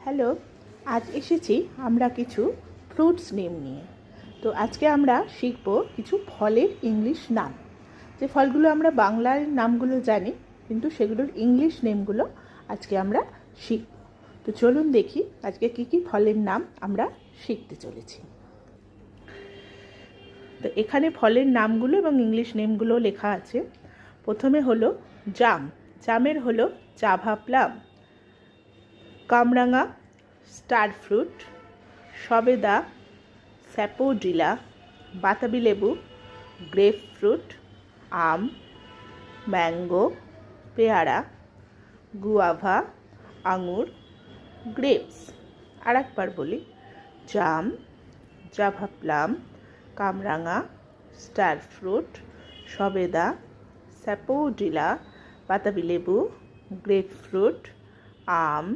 Hello, আজ এসেছি আমরা কিছু ফ্রুটস নেম নিয়ে। তো আজকে আমরা শিখব কিছু ফলের ইংলিশ নাম। যে ফলগুলো আমরা বাংলার নামগুলো জানি, কিন্তু সেগুলোর ইংলিশ নেমগুলো আজকে আমরা শিখব। তো চলুন দেখি আজকে কী কী ফলের নাম আমরা শিখতে চলেছি। তো এখানে ফলের নামগুলো এবং ইংলিশ নেমগুলো লেখা আছে। প্রথমে হলো জাম, জামের হলো জাভা প্লাম, কামরাঙা স্টার ফ্রুট, সবেদা, স্যাপোডিলা, বাতাবি লেবু, গ্রেপ ফ্রুট, আম, ম্যাঙ্গো, পেয়ারা, গুয়াভা, আঙুর, গ্রেপস। আর একবার বলি, জাম, জাভা প্লাম, কামরাঙা, স্টার ফ্রুট, সবেদা, স্যাপোডিলা, বাতাবি লেবু, গ্রেপ ফ্রুট, আম,